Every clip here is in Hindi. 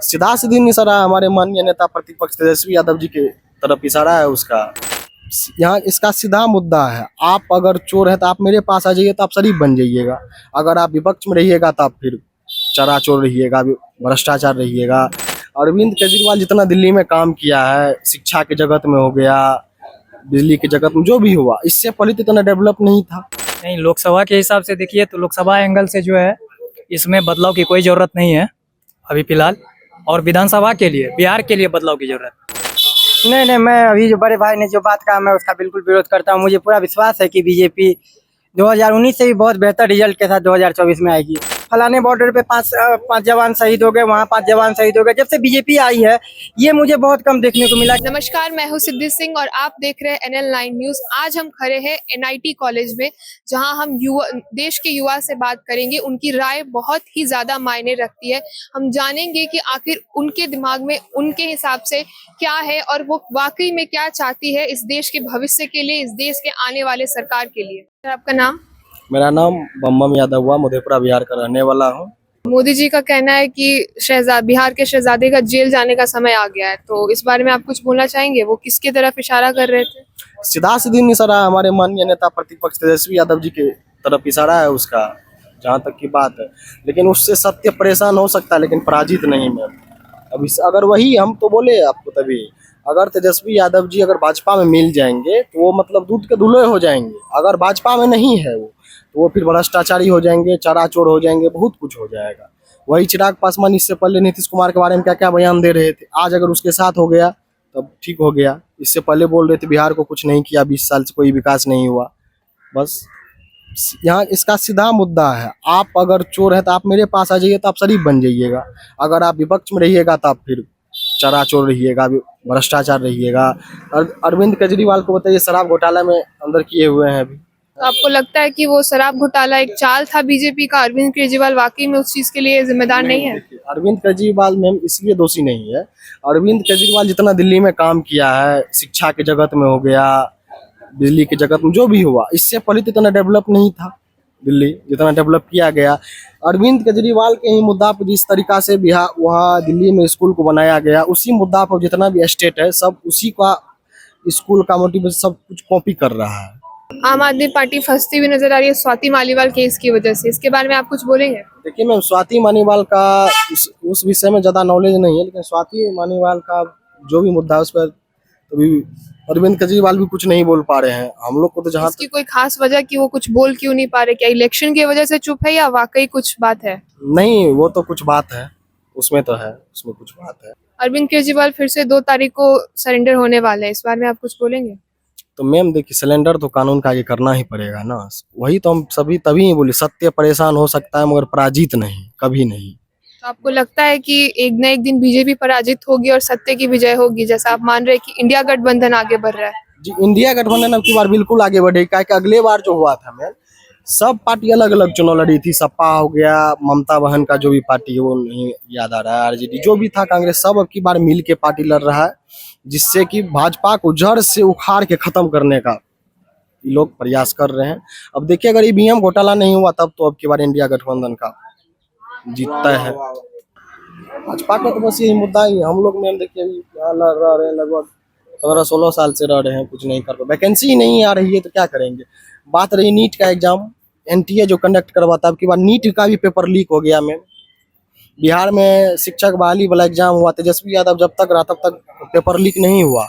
सीधा सीधी इशारा हमारे माननीय नेता प्रतिपक्ष तेजस्वी यादव जी के तरफ इशारा है उसका। यहाँ इसका सीधा मुद्दा है, आप अगर चोर है तो आप मेरे पास आ जाइए तो आप शरीफ बन जाइएगा। अगर आप विपक्ष में रहिएगा तो आप फिर चरा चोर रहिएगा, भ्रष्टाचार रहिएगा। अरविंद केजरीवाल जितना दिल्ली में काम किया है, शिक्षा के जगत में हो गया, बिजली के जगत में जो भी हुआ, इससे पहले तो इतना डेवलप नहीं था। नहीं, लोकसभा के हिसाब से देखिए तो लोकसभा एंगल से जो है इसमें बदलाव की कोई जरूरत नहीं है अभी फिलहाल, और विधानसभा के लिए, बिहार के लिए बदलाव की जरूरत। नहीं, मैं अभी जो बड़े भाई ने जो बात कहा मैं उसका बिल्कुल विरोध करता हूँ। मुझे पूरा विश्वास है कि बीजेपी 2019 से भी बहुत बेहतर रिजल्ट के साथ 2024 में आएगी। फलाने बॉर्डर पे पांच जवान शहीद हो गए, वहाँ 5 जवान शहीद हो गए। जब से बीजेपी आई है ये मुझे बहुत कम देखने को मिला। नमस्कार, मैं हूं सिद्धि सिंह और आप देख रहे हैं NL9 न्यूज। आज हम खड़े हैं NIT कॉलेज में, जहां हम देश के युवा से बात करेंगे। उनकी राय बहुत ही ज्यादा मायने रखती है। हम जानेंगे कि आखिर उनके दिमाग में उनके हिसाब से क्या है और वो वाकई में क्या चाहती है इस देश के भविष्य के लिए, इस देश के आने वाले सरकार के लिए। सर, आपका नाम? मेरा नाम बम्बम यादव हुआ, मधेपुरा बिहार का रहने वाला हूँ। मोदी जी का कहना है कि बिहार के शहजादे का जेल जाने का समय आ गया है, तो इस बारे में आप कुछ बोलना चाहेंगे? वो किसकी तरफ इशारा कर रहे थे? सीधा सीधी इशारा हमारे माननीय नेता प्रतिपक्ष तेजस्वी यादव जी के तरफ इशारा है उसका, जहाँ तक की बात है। लेकिन उससे सत्य परेशान हो सकता है, लेकिन पराजित नहीं मैं। अब अगर वही हम तो बोले आपको तभी, अगर तेजस्वी यादव जी अगर भाजपा में मिल जाएंगे तो वो मतलब दूध के धुले हो जाएंगे। अगर भाजपा में नहीं है वो, तो वो फिर भ्रष्टाचारी हो जाएंगे, चरा चोर हो जाएंगे, बहुत कुछ हो जाएगा। वही चिराग पासवान इससे पहले नीतीश कुमार के बारे में क्या क्या बयान दे रहे थे, आज अगर उसके साथ हो गया तब ठीक हो गया। इससे पहले बोल रहे थे बिहार को कुछ नहीं किया, 20 साल से कोई विकास नहीं हुआ। बस यहाँ इसका सीधा मुद्दा है, आप अगर चोर है तो आप मेरे पास आ जाइए तो आप शरीफ बन जाइएगा। अगर आप विपक्ष में रहिएगा तो आप फिर चरा चोर रहिएगा, भ्रष्टाचार रहिएगा। अरविंद केजरीवाल को बताइए, शराब घोटाला में अंदर किए हुए हैं अभी। तो आपको लगता है कि वो शराब घोटाला एक चाल था बीजेपी का? अरविंद केजरीवाल वाकई में उस चीज के लिए जिम्मेदार नहीं है? अरविंद केजरीवाल मैम इसलिए दोषी नहीं है। अरविंद केजरीवाल जितना दिल्ली में काम किया है, शिक्षा के जगत में हो गया, बिजली के जगत में जो भी हुआ, इससे पहले तो इतना डेवलप नहीं था दिल्ली जितना डेवलप किया गया। अरविंद केजरीवाल के ही मुद्दा पर जिस तरीका से बिहार वहाँ दिल्ली में स्कूल को बनाया गया, उसी मुद्दा पर जितना भी स्टेट है सब उसी का स्कूल का मोटिवेशन सब कुछ कॉपी कर रहा है। आम आदमी पार्टी फंसती हुई नजर आ रही है स्वाति मालीवाल केस की वजह से, इसके बारे में आप कुछ बोलेंगे? देखिए मैम, स्वाति मालीवाल का उस विषय में ज्यादा नॉलेज नहीं है, लेकिन स्वाति मालीवाल का जो भी मुद्दा है उस पर अभी अरविंद केजरीवाल भी कुछ नहीं बोल पा रहे हैं। हम लोग को तो जहाँ इसकी कोई खास वजह कि वो कुछ बोल क्यों नहीं पा रहे? क्या इलेक्शन की वजह से चुप है या वाकई कुछ बात है? नहीं, वो तो कुछ बात है, उसमें तो है, उसमें कुछ बात है। अरविंद केजरीवाल फिर से 2 तारीख को सरेंडर होने वाले हैं, इस बारे में आप कुछ बोलेंगे? तो मैम देखिए, सिलेंडर तो कानून का आगे करना ही पड़ेगा ना। वही तो हम सभी तभी बोले, सत्य परेशान हो सकता है मगर पराजित नहीं, कभी नहीं। तो आपको लगता है कि एक न एक दिन बीजेपी पराजित होगी और सत्य की विजय होगी, जैसा आप मान रहे हैं कि इंडिया गठबंधन आगे बढ़ रहा है? जी, इंडिया गठबंधन अब की बार बिल्कुल आगे बढ़ेगी। क्या कि अगले बार जो हुआ था मैम, सब पार्टी अलग अलग चुनाव लड़ी थी। सपा हो गया, ममता बहन का जो भी पार्टी है वो नहीं याद आ रहा है, आरजेडी जो भी था, कांग्रेस, सब अब की बार मिल के पार्टी लड़ रहा है, जिससे कि भाजपा को जड़ से उखाड़ के खत्म करने का ये लोग प्रयास कर रहे हैं। अब देखिए, अगर ईवीएम घोटाला नहीं हुआ तब तो अब की बार इंडिया गठबंधन का जीतता है। भाजपा का तो बस यही मुद्दा ही। हम लोग मैम देखिए अभी यहाँ रह रहे हैं, लगभग 15-16 साल से रह रहे हैं, कुछ नहीं कर पाए, वैकेंसी ही नहीं आ रही है तो क्या करेंगे। बात रही नीट का एग्जाम, NTA जो कंडक्ट करवाता, अब की बार नीट का भी पेपर लीक हो गया मैम। बिहार में शिक्षक बहाली वाला एग्जाम हुआ, तेजस्वी यादव जब तक रहा तब तक पेपर लीक नहीं हुआ।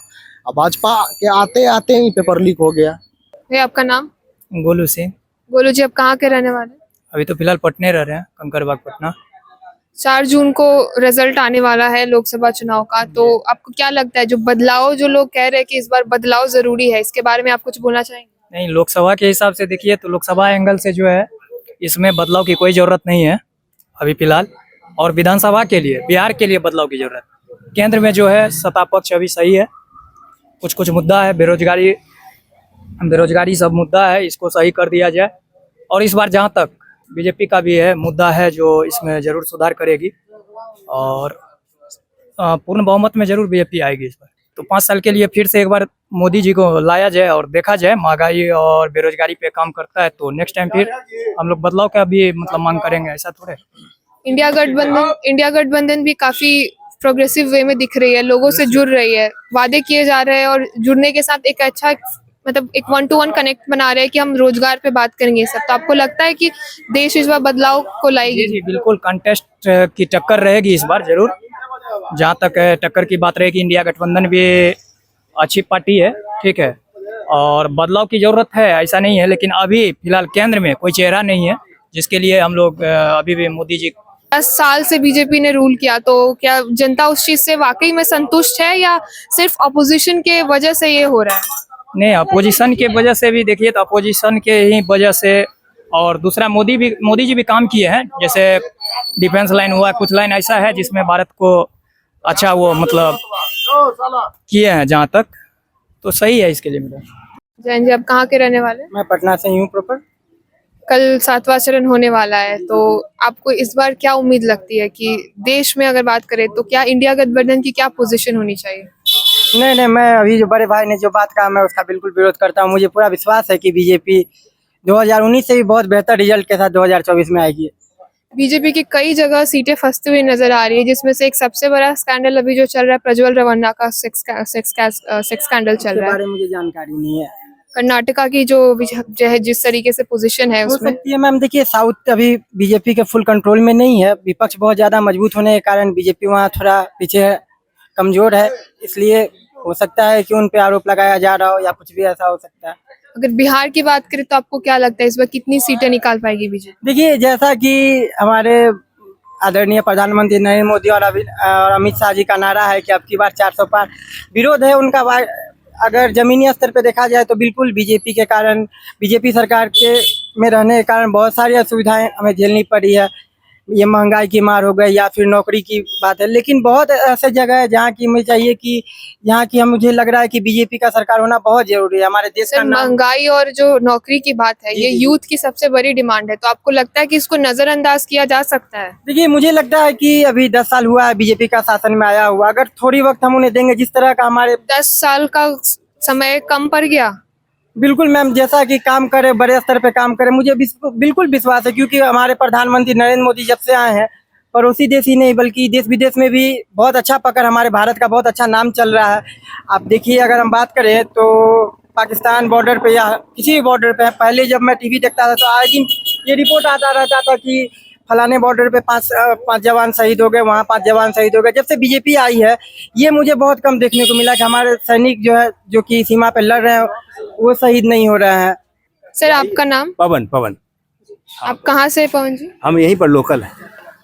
अब भाजपा के आते आते ही पेपर लीक हो गया। भैया, आपका नाम? गोलू सिंह। गोलू जी, आप कहाँ के रहने वाले? अभी तो फिलहाल पटने रह रहे हैं, कंकरबाग पटना। 4 जून को रिजल्ट आने वाला है लोकसभा चुनाव का, तो आपको क्या लगता है, जो बदलाव जो लोग कह रहे हैं कि इस बार बदलाव जरूरी है, इसके बारे में आप कुछ बोलना चाहेंगे? नहीं, लोकसभा के हिसाब से देखिए तो लोकसभा एंगल से जो है इसमें बदलाव की कोई जरूरत नहीं है अभी फिलहाल, और विधानसभा के लिए, बिहार के लिए बदलाव की जरूरत। केंद्र में जो है सत्ता पक्ष अभी सही है, कुछ मुद्दा है, बेरोजगारी सब मुद्दा है, इसको सही कर दिया जाए। और इस बार जहाँ तक बीजेपी का भी है मुद्दा है जो इसमें जरूर सुधार करेगी, और पूर्ण बहुमत में जरूर बीजेपी आएगी इस बार। तो 5 साल के लिए फिर से एक बार मोदी जी को लाया जाए और देखा जाए महंगाई और बेरोजगारी पे काम करता है तो नेक्स्ट टाइम फिर हम लोग बदलाव का भी मतलब मांग करेंगे, ऐसा थोड़े। इंडिया गठबंधन भी काफी प्रोग्रेसिव वे में दिख रही है, लोगों से जुड़ रही है, वादे किए जा रहे हैं और जुड़ने के साथ एक अच्छा मतलब एक 1-to-1 कनेक्ट बना रहे हैं कि हम रोजगार पे बात करेंगे ये सब। तो आपको लगता है कि देश इस बार बदलाव को जी लाएगी? जी बिल्कुल, कंटेस्ट की टक्कर रहेगी इस बार जरूर। जहाँ तक टक्कर की बात रहेगी, इंडिया गठबंधन भी अच्छी पार्टी है, ठीक है, और बदलाव की जरूरत है ऐसा नहीं है, लेकिन अभी फिलहाल केंद्र में कोई चेहरा नहीं है जिसके लिए हम लोग अभी भी मोदी जी 10 साल से बीजेपी ने रूल किया, तो क्या जनता उस चीज से वाकई में संतुष्ट है या सिर्फ अपोजिशन के वजह से ये हो रहा है? नहीं, अपोजिशन के वजह से भी देखिए तो अपोजिशन के ही वजह से, और दूसरा मोदी जी भी काम किए हैं, जैसे डिफेंस लाइन हुआ, कुछ लाइन ऐसा है जिसमें भारत को अच्छा वो मतलब किए हैं, जहाँ तक तो सही है इसके लिए मेरा। जैन जी, आप कहाँ के रहने वाले हैं? मैं पटना से हूँ प्रॉपर। कल 7वां चरण होने वाला है, तो आपको इस बार क्या उम्मीद लगती है कि देश में अगर बात करें तो क्या इंडिया गठबंधन की क्या पोजीशन होनी चाहिए? नहीं, मैं अभी जो बड़े भाई ने जो बात कहा मैं उसका बिल्कुल विरोध करता हूँ। मुझे पूरा विश्वास है कि बीजेपी 2019 से भी बहुत बेहतर रिजल्ट के साथ 2024 में आएगी। बीजेपी की कई जगह सीटें फंसती हुई नजर आ रही है, जिसमें से एक सबसे बड़ा स्कैंडल अभी जो चल रहा है, प्रज्वल रवन्ना का सेक्स स्कैंडल चल इसके रहा है। बारे में मुझे जानकारी नहीं है। कर्नाटका की जो है जिस तरीके से पोजीशन है हो उसमें, सकती है मैम। देखिए, साउथ अभी बीजेपी के फुल कंट्रोल में नहीं है। विपक्ष बहुत ज्यादा मजबूत होने के कारण बीजेपी वहाँ थोड़ा पीछे कमजोर है, इसलिए हो सकता है कि उन पे आरोप लगाया जा रहा हो या कुछ भी ऐसा हो सकता है। अगर बिहार की बात करें तो आपको क्या लगता है इस बार कितनी सीटें निकाल पाएगी बीजेपी? देखिए, जैसा कि हमारे आदरणीय प्रधानमंत्री नरेंद्र मोदी और अमित शाह जी का नारा है कि अब की बार 400 पार, विरोध है उनका। अगर जमीनी स्तर पे देखा जाए तो बिल्कुल बीजेपी के कारण, बीजेपी सरकार के में रहने के कारण बहुत सारी असुविधाएं हमें झेलनी पड़ी है। ये महंगाई की मार हो गई या फिर नौकरी की बात है, लेकिन बहुत ऐसे जगह है जहाँ की मुझे चाहिए कि यहाँ की मुझे लग रहा है कि बीजेपी का सरकार होना बहुत जरूरी है हमारे देश का सर, नाम। महंगाई और जो नौकरी की बात है, ये यूथ की सबसे बड़ी डिमांड है, तो आपको लगता है कि इसको नजरअंदाज किया जा सकता है? देखिए, मुझे लगता है कि अभी 10 साल हुआ है बीजेपी का शासन में आया हुआ, अगर थोड़ी वक्त हम उन्हें देंगे, जिस तरह का हमारे 10 साल का समय कम पड़ गया? बिल्कुल मैम, जैसा कि काम करे, बड़े स्तर पे काम करे, मुझे बिल्कुल विश्वास है, क्योंकि हमारे प्रधानमंत्री नरेंद्र मोदी जब से आए हैं, पड़ोसी देश ही नहीं बल्कि देश विदेश में भी बहुत अच्छा पकड़, हमारे भारत का बहुत अच्छा नाम चल रहा है। आप देखिए, अगर हम बात करें तो पाकिस्तान बॉर्डर पे या किसी भी बॉर्डर पे, पहले जब मैं टीवी देखता था तो आए दिन ये रिपोर्ट आता रहता था कि फलाने बॉर्डर पे पांच जवान शहीद हो गए, वहाँ 5 जवान शहीद हो गए। जब से बीजेपी आई है, ये मुझे बहुत कम देखने को मिला कि हमारे सैनिक जो है, जो कि सीमा पे लड़ रहे हैं, वो शहीद नहीं हो रहे हैं। सर, आपका नाम? पवन। आप कहाँ से हैं पवन जी? हम यहीं पर लोकल हैं।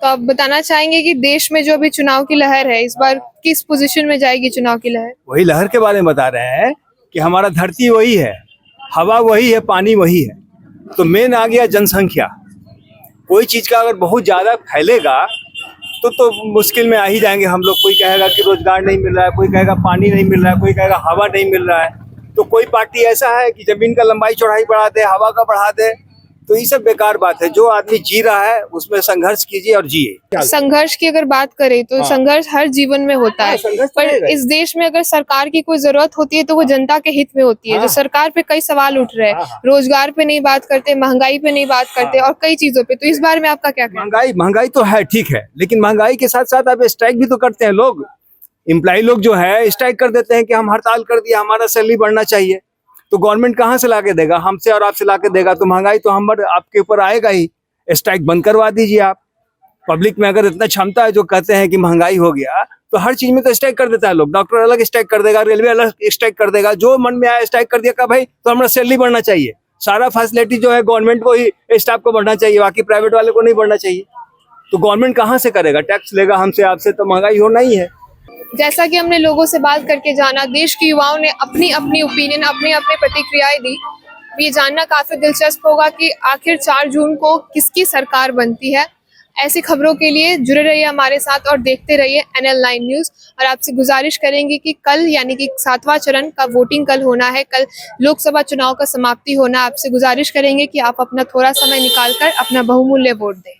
तो आप बताना चाहेंगे कि देश में जो अभी चुनाव की लहर है, इस बार किस पोजीशन में जाएगी चुनाव की लहर? वही लहर के बारे में बता रहे हैं कि हमारा धरती वही है, हवा वही है, पानी वही है, तो मेन आ गया जनसंख्या। कोई चीज का अगर बहुत ज्यादा फैलेगा तो मुश्किल में आ ही जाएंगे हम लोग। कोई कहेगा कि रोजगार नहीं मिल रहा है, कोई कहेगा पानी नहीं मिल रहा है, कोई कहेगा हवा नहीं मिल रहा है। तो कोई पार्टी ऐसा है कि जमीन का लंबाई चौड़ाई बढ़ा दे, हवा का बढ़ा दे, तो ये सब बेकार बात है। जो आदमी जी रहा है उसमें संघर्ष कीजिए और जिए। संघर्ष की अगर बात करें तो संघर्ष हर जीवन में होता है, संघर्ष तो पर रहेगा। इस देश में अगर सरकार की कोई जरूरत होती है तो वो जनता के हित में होती है। जो सरकार पे कई सवाल उठ रहे हैं, रोजगार पे नहीं बात करते, महंगाई पे नहीं बात करते और कई चीजों पे, तो इस बारे में आपका क्या कहना है? महंगाई तो है, ठीक है, लेकिन महंगाई के साथ साथ अब स्ट्राइक भी तो करते हैं लोग। एम्प्लॉय लोग जो है स्ट्राइक कर देते हैं कि हम हड़ताल कर दिया, हमारा सैलरी बढ़ना चाहिए। तो गवर्नमेंट कहाँ से लाके देगा? हमसे और आपसे लाके देगा, तो महंगाई तो हम आपके ऊपर आएगा ही। स्ट्राइक बंद करवा दीजिए आप। पब्लिक में अगर इतना क्षमता है, जो कहते हैं कि महंगाई हो गया, तो हर चीज में तो स्ट्राइक कर देता है लोग। डॉक्टर अलग स्ट्राइक कर देगा, रेलवे अलग स्ट्राइक कर देगा, जो मन में आया स्ट्राइक कर दिया का भाई तो हमारा सैलरी बढ़ना चाहिए। सारा फैसिलिटी जो है गवर्नमेंट को ही, स्टाफ को बढ़ना चाहिए, बाकी प्राइवेट वाले को नहीं बढ़ना चाहिए। तो गवर्नमेंट कहाँ से करेगा? टैक्स लेगा हमसे आपसे, तो महंगाई होना ही है। जैसा कि हमने लोगों से बात करके जाना, देश के युवाओं ने अपनी अपनी ओपिनियन, अपनी अपनी प्रतिक्रियाएं दी। ये जानना काफी दिलचस्प होगा कि आखिर 4 जून को किसकी सरकार बनती है। ऐसी खबरों के लिए जुड़े रहिए हमारे साथ और देखते रहिए NL9 न्यूज। और आपसे गुजारिश करेंगे कि कल यानी कि 7वां चरण का वोटिंग कल होना है, कल लोकसभा चुनाव का समाप्ति होना। आपसे गुजारिश करेंगे कि आप अपना थोड़ा समय निकालकर अपना बहुमूल्य वोट दें।